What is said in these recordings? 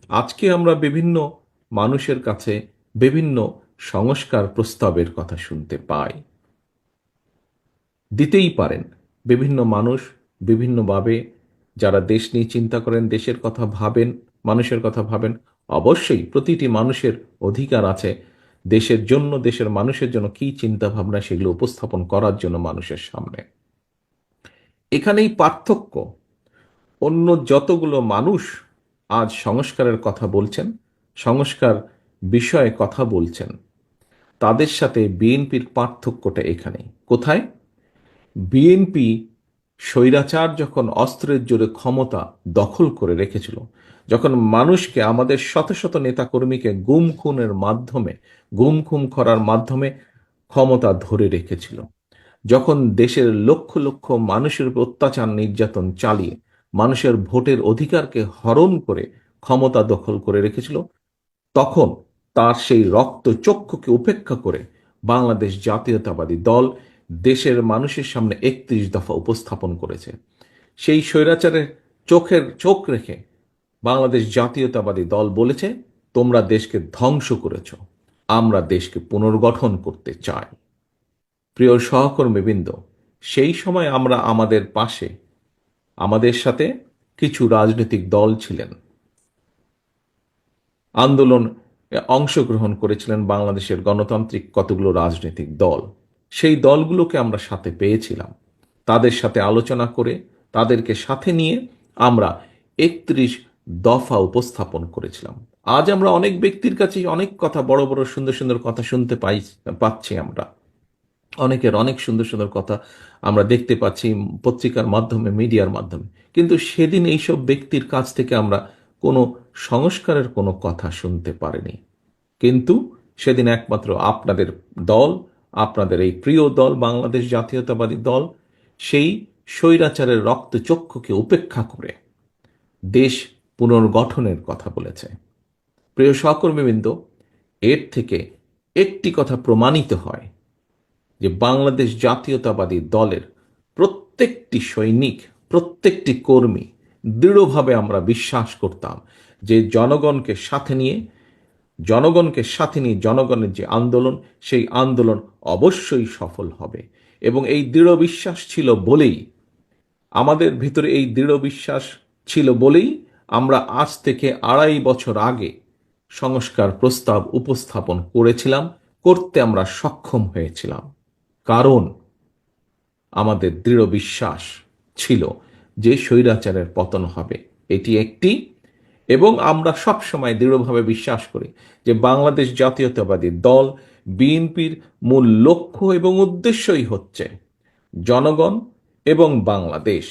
আজকে আমরা বিভিন্ন মানুষের কাছে বিভিন্ন সংস্কার প্রস্তাবের কথা শুনতে পাই। দিতেই পারেন। বিভিন্ন মানুষ বিভিন্নভাবে, যারা দেশ নিয়ে চিন্তা করেন, দেশের কথা ভাবেন, মানুষের কথা ভাবেন, অবশ্যই প্রতিটি মানুষের অধিকার আছে দেশের জন্য, দেশের মানুষের জন্য কি চিন্তা ভাবনা সেগুলো উপস্থাপন করার জন্য মানুষের সামনে। এখানেই পার্থক্য। অন্য যতগুলো মানুষ আজ সংস্কারের কথা বলছেন, সংস্কার বিষয়ে কথা বলছেন, তাদের সাথে বিএনপির পার্থক্যটা এখানে কোথায়? বিএনপি স্বৈরাচার যখন অস্ত্রের জোরে ক্ষমতা দখল করে রেখেছিল, যখন মানুষকে, আমাদের শত শত নেতাকর্মীকে গুম খুনের মাধ্যমে, গুম খুন করার মাধ্যমে ক্ষমতা ধরে রেখেছিল, যখন দেশের লক্ষ লক্ষ মানুষের উপর অত্যাচার নির্যাতন চালিয়ে মানুষের ভোটের অধিকারকে হরণ করে ক্ষমতা দখল করে রেখেছিল, তখন তার সেই রক্তচক্ষুকে উপেক্ষা করে বাংলাদেশ জাতীয়তাবাদী দল দেশের মানুষের সামনে ৩১ দফা উপস্থাপন করেছে। সেই স্বৈরাচারের চোখ রেখে বাংলাদেশ জাতীয়তাবাদী দল বলেছে, তোমরা দেশকে ধ্বংস করেছ, আমরা দেশকে পুনর্গঠন করতে চাই। প্রিয় সহকর্মীবৃন্দ, সেই সময় আমরা, আমাদের পাশে, আমাদের সাথে কিছু রাজনৈতিক দল ছিলেন, আন্দোলন অংশগ্রহণ করেছিলেন বাংলাদেশের গণতান্ত্রিক কতগুলো রাজনৈতিক দল। সেই দলগুলোকে আমরা সাথে পেয়েছিলাম। তাদের সাথে আলোচনা করে, তাদেরকে সাথে নিয়ে আমরা ৩১ দফা উপস্থাপন করেছিলাম। আজ আমরা অনেক ব্যক্তির কাছে অনেক কথা, বড় বড় সুন্দর সুন্দর কথা শুনতে পাচ্ছি আমরা। অনেকের অনেক সুন্দর সুন্দর কথা আমরা দেখতে পাচ্ছি পত্রিকার মাধ্যমে, মিডিয়ার মাধ্যমে। কিন্তু সেদিন এইসব ব্যক্তির কাছ থেকে আমরা কোনো সংস্কারের কোনো কথা শুনতে পারিনি। কিন্তু সেদিন একমাত্র আপনাদের দল, আপনাদের এই প্রিয় দল বাংলাদেশ জাতীয়তাবাদী দল, সেই স্বৈরাচারের রক্তচক্ষুকে উপেক্ষা করে দেশ পুনর্গঠনের কথা বলেছে। প্রিয় সহকর্মীবৃন্দ, এর থেকে একটি কথা প্রমাণিত হয় যে বাংলাদেশ জাতীয়তাবাদী দলের প্রত্যেকটি সৈনিক, প্রত্যেকটি কর্মী দৃঢ়ভাবে আমরা বিশ্বাস করতাম যে জনগণের যে আন্দোলন, সেই আন্দোলন অবশ্যই সফল হবে। এবং এই দৃঢ় বিশ্বাস ছিল বলেই, আমাদের ভিতরে এই দৃঢ় বিশ্বাস ছিল বলেই আমরা আজ থেকে ২.৫ বছর আগে সংস্কার প্রস্তাব উপস্থাপন করেছিলাম, করতে আমরা সক্ষম হয়েছিলাম। কারণ আমাদের দৃঢ় বিশ্বাস ছিল যে স্বৈরাচারের পতন হবে, এটি একটি। এবং আমরা সব সময় দৃঢ়ভাবে বিশ্বাস করি যে বাংলাদেশ জাতীয়তাবাদী দল, বিএনপির মূল লক্ষ্য এবং উদ্দেশ্যই হচ্ছে জনগণ এবং বাংলাদেশ,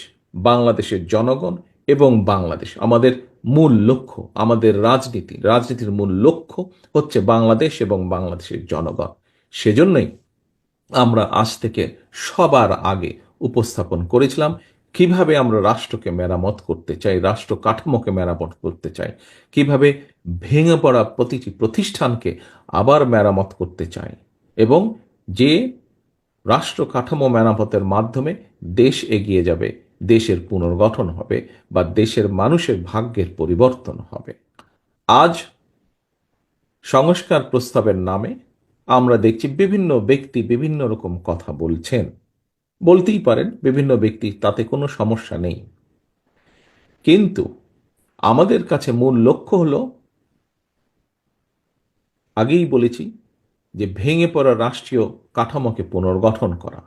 বাংলাদেশের জনগণ এবং বাংলাদেশ। আমাদের মূল লক্ষ্য, আমাদের রাজনীতির মূল লক্ষ্য হচ্ছে বাংলাদেশ এবং বাংলাদেশের জনগণ। সেজন্যই আমরা আজ থেকে সবার আগে উপস্থাপন করেছিলাম কিভাবে আমরা রাষ্ট্রকে মেরামত করতে চাই, রাষ্ট্র কাঠামোকে মেরামত করতে চাই, কিভাবে ভেঙে পড়া প্রতিটি প্রতিষ্ঠানকে আবার মেরামত করতে চাই, এবং যে রাষ্ট্র কাঠামো মেরামতের মাধ্যমে দেশ এগিয়ে যাবে, দেশের পুনর্গঠন হবে, বা দেশের মানুষের ভাগ্যের পরিবর্তন হবে। আজ সংস্কার প্রস্তাবের নামে আমরা দেখছি বিভিন্ন ব্যক্তি বিভিন্ন রকম কথা বলছেন। বলতেই পারেন বিভিন্ন ব্যক্তি, তাতে কোনো সমস্যা নেই। কিন্তু আমাদের কাছে মূল লক্ষ্য হলো, আগেই বলেছি, যে ভেঙে পড়া রাষ্ট্রীয় কাঠামোকে পুনর্গঠন করা।